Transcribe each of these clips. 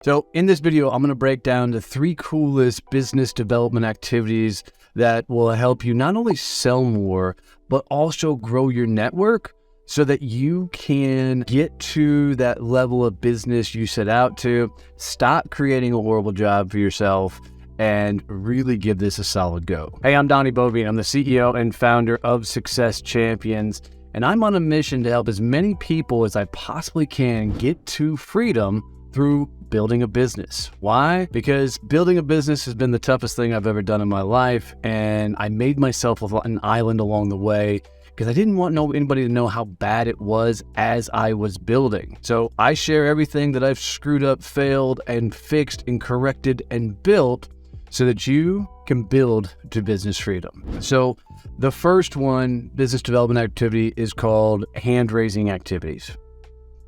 So in this video, I'm going to break down the 3 coolest business development activities that will help you not only sell more, but also grow your network so that you can get to that level of business you set out to, stop creating a horrible job for yourself, and really give this a solid go. Hey, I'm Donnie Boivin. I'm the CEO and founder of Success Champions, and I'm on a mission to help as many people as I possibly can get to freedom through building a business. Why? Because building a business has been the toughest thing I've ever done in my life, and I made myself an island along the way because I didn't want anybody to know how bad it was as I was building. So I share everything that I've screwed up, failed, and fixed and corrected and built so that you can build to business freedom. So the first one, business development activity, is called hand-raising activities.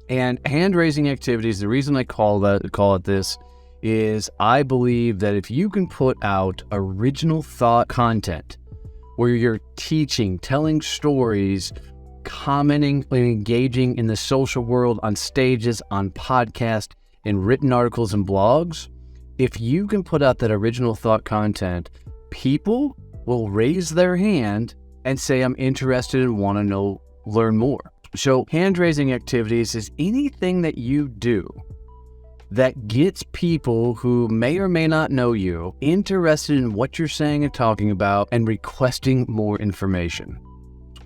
And hand-raising activities, the reason I call it this is I believe that if you can put out original thought content where you're teaching, telling stories, commenting, and engaging in the social world on stages, on podcasts, in written articles and blogs, if you can put out that original thought content, people will raise their hand and say, I'm interested and want to learn more. So hand-raising activities is anything that you do that gets people who may or may not know you interested in what you're saying and talking about and requesting more information.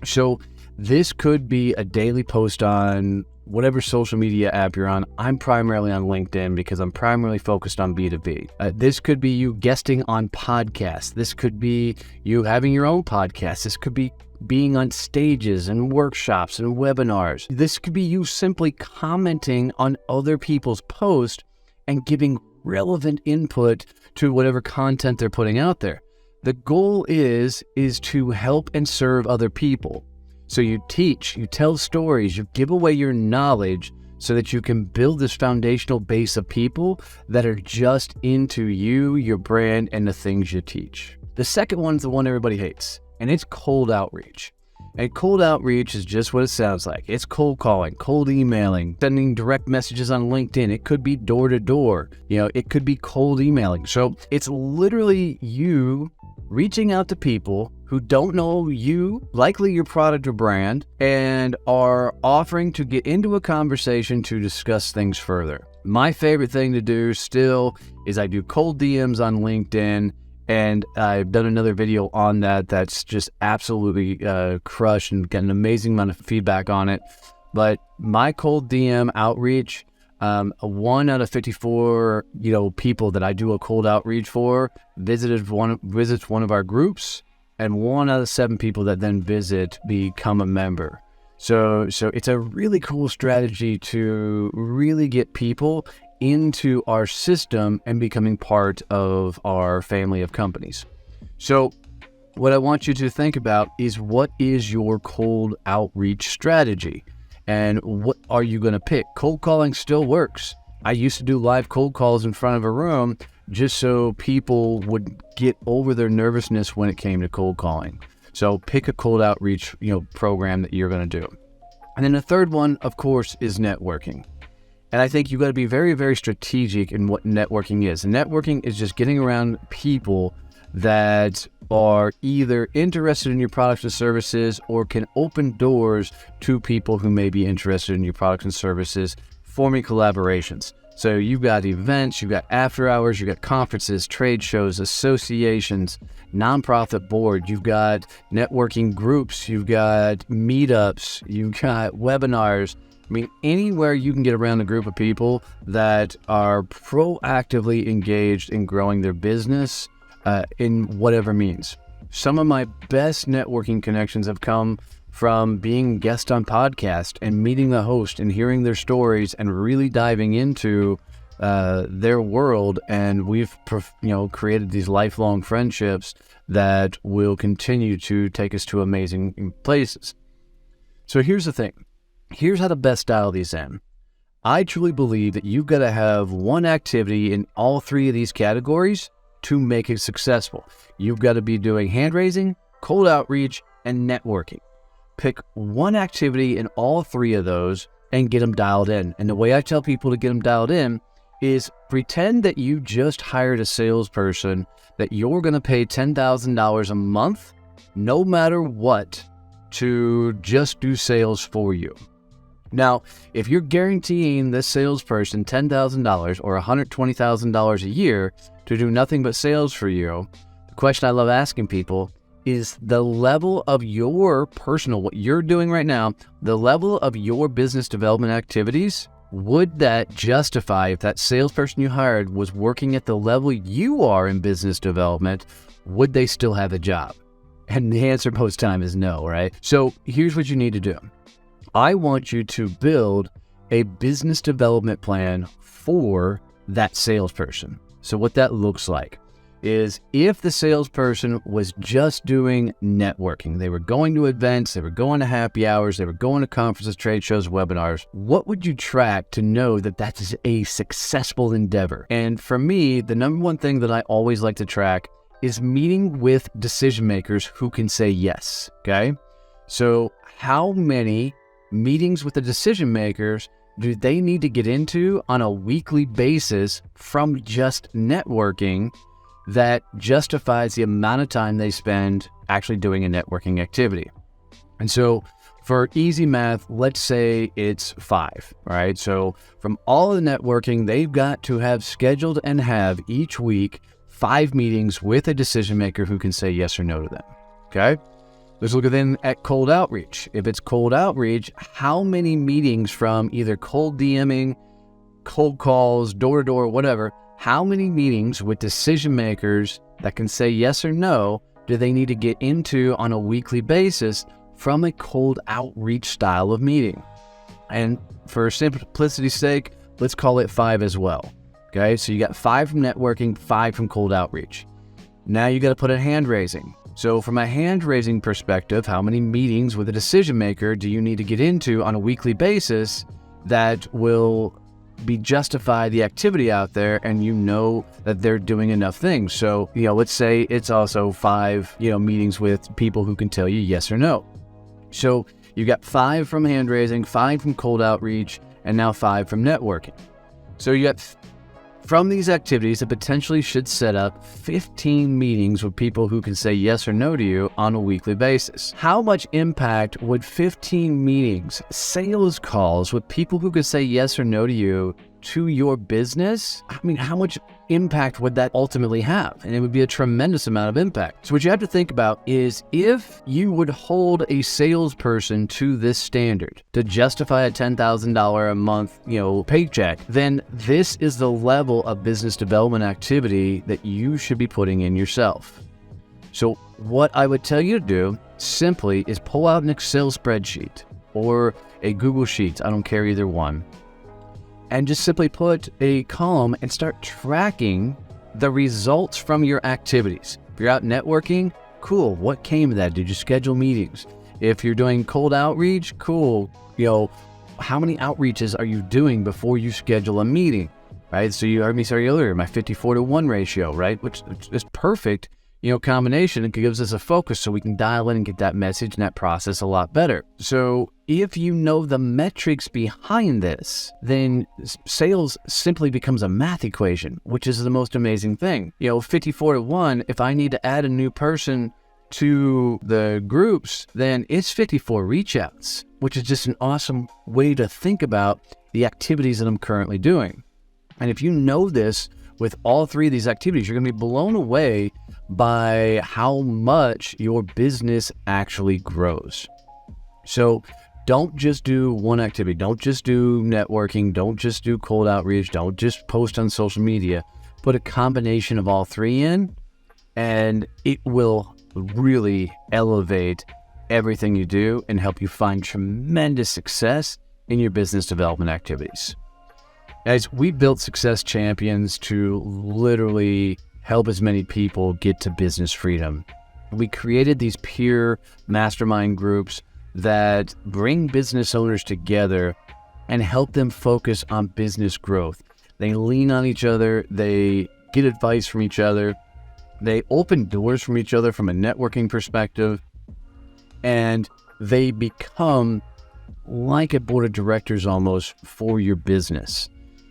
So this could be a daily post on whatever social media app you're on. I'm primarily on LinkedIn because I'm primarily focused on B2B. This could be you guesting on podcasts. This could be you having your own podcast. This could be being on stages and workshops and webinars. This could be you simply commenting on other people's posts and giving relevant input to whatever content they're putting out there. The goal is to help and serve other people. So you teach, you tell stories, you give away your knowledge so that you can build this foundational base of people that are just into you, your brand, and the things you teach. The second one is the one everybody hates, and it's cold outreach. And cold outreach is just what it sounds like. It's cold calling, cold emailing, sending direct messages on LinkedIn. It could be door to door. It could be cold emailing. So it's literally you reaching out to people who don't know you, likely your product or brand, and are offering to get into a conversation to discuss things further. My favorite thing to do still is I do cold DMs on LinkedIn, and I've done another video on that's just absolutely crushed and got an amazing amount of feedback on it. But my cold DM outreach, 1 out of 54 people that I do a cold outreach for visits one of our groups, and 1 out of 7 people that then become a member. So it's a really cool strategy to really get people into our system and becoming part of our family of companies. So what I want you to think about is, what is your cold outreach strategy? And what are you going to pick? Cold calling still works. I used to do live cold calls in front of a room just so people would get over their nervousness when it came to cold calling. So pick a cold outreach, program that you're going to do. And then the third one, of course, is networking. And I think you've got to be very, very strategic in what networking is. And networking is just getting around people that are either interested in your products and services or can open doors to people who may be interested in your products and services, forming collaborations. So you've got events, you've got after hours, you've got conferences, trade shows, associations, nonprofit board, you've got networking groups, you've got meetups, you've got webinars. Anywhere you can get around a group of people that are proactively engaged in growing their business in whatever means. Some of my best networking connections have come from being guest on podcast and meeting the host and hearing their stories and really diving into their world. And we've created these lifelong friendships that will continue to take us to amazing places. So here's the thing. Here's how to best dial these in. I truly believe that you've got to have one activity in all 3 of these categories to make it successful. You've got to be doing hand raising, cold outreach, and networking. Pick one activity in all 3 of those and get them dialed in. And the way I tell people to get them dialed in is pretend that you just hired a salesperson that you're going to pay $10,000 a month, no matter what, to just do sales for you. Now, if you're guaranteeing this salesperson $10,000 or $120,000 a year to do nothing but sales for you, the question I love asking people is the level of your personal, what you're doing right now, the level of your business development activities, would that justify, if that salesperson you hired was working at the level you are in business development, would they still have a job? And the answer most time is no, right? So here's what you need to do. I want you to build a business development plan for that salesperson. So what that looks like is, if the salesperson was just doing networking, they were going to events, they were going to happy hours, they were going to conferences, trade shows, webinars, what would you track to know that that's a successful endeavor? And for me, the number one thing that I always like to track is meeting with decision makers who can say yes, okay? So how many meetings with the decision makers do they need to get into on a weekly basis from just networking that justifies the amount of time they spend actually doing a networking activity? And so for easy math, let's say it's 5, right? So from all of the networking, they've got to have scheduled and have each week 5 meetings with a decision maker who can say yes or no to them, okay? Let's look at cold outreach. If it's cold outreach, how many meetings from either cold DMing, cold calls, door-to-door, whatever, how many meetings with decision makers that can say yes or no do they need to get into on a weekly basis from a cold outreach style of meeting? And for simplicity's sake, let's call it 5 as well. Okay, so you got 5 from networking, 5 from cold outreach. Now you got to put in hand raising. So from a hand raising perspective, how many meetings with a decision maker do you need to get into on a weekly basis that will be justify the activity out there, and you know that they're doing enough things? So, let's say it's also 5, meetings with people who can tell you yes or no. So you got 5 from hand raising, 5 from cold outreach, and now 5 from networking. So you got from these activities that potentially should set up 15 meetings with people who can say yes or no to you on a weekly basis. How much impact would 15 meetings, sales calls with people who could say yes or no to you, to your business? I mean, how much impact would that ultimately have? And it would be a tremendous amount of impact. So what you have to think about is, if you would hold a salesperson to this standard to justify a $10,000 a month, paycheck, then this is the level of business development activity that you should be putting in yourself. So what I would tell you to do simply is pull out an Excel spreadsheet or a Google Sheets, I don't care either one, and just simply put a column and start tracking the results from your activities. If you're out networking, cool, what came of that? Did you schedule meetings? If you're doing cold outreach, cool, how many outreaches are you doing before you schedule a meeting, right? So you heard me say earlier, my 54-to-1 ratio, right? Which is perfect, combination. It gives us a focus so we can dial in and get that message and that process a lot better. So if you know the metrics behind this, then sales simply becomes a math equation, which is the most amazing thing. 54-to-1, if I need to add a new person to the groups, then it's 54 reach outs, which is just an awesome way to think about the activities that I'm currently doing. And if you know this with all 3 of these activities, you're going to be blown away by how much your business actually grows. So don't just do one activity. Don't just do networking. Don't just do cold outreach. Don't just post on social media. Put a combination of all 3 in, and it will really elevate everything you do and help you find tremendous success in your business development activities. Guys, we built Success Champions to literally help as many people get to business freedom. We created these peer mastermind groups that bring business owners together and help them focus on business growth. They lean on each other, they get advice from each other, they open doors from each other from a networking perspective, and they become like a board of directors almost for your business.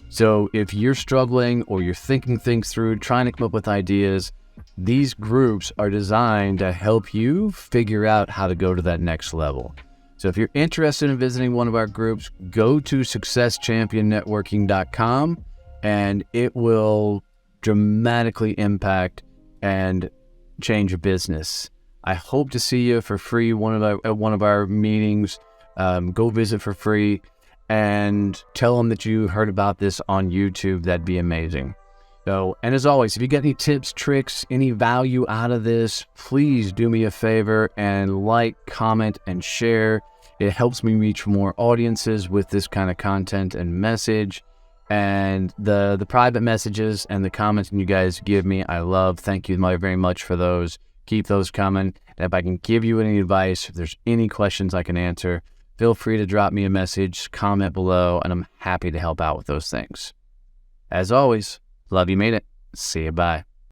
So if you're struggling or you're thinking things through, trying to come up with ideas, these groups are designed to help you figure out how to go to that next level. So if you're interested in visiting one of our groups, go to successchampionnetworking.com and it will dramatically impact and change your business. I hope to see you for free at one of our meetings. Go visit for free and tell them that you heard about this on YouTube. That'd be amazing. So, and as always, if you get any tips, tricks, any value out of this, please do me a favor and like, comment, and share. It helps me reach more audiences with this kind of content and message. And the private messages and the comments you guys give me, I love. Thank you very much for those. Keep those coming. And if I can give you any advice, if there's any questions I can answer, feel free to drop me a message, comment below, and I'm happy to help out with those things. As always, love you made it. See you, bye.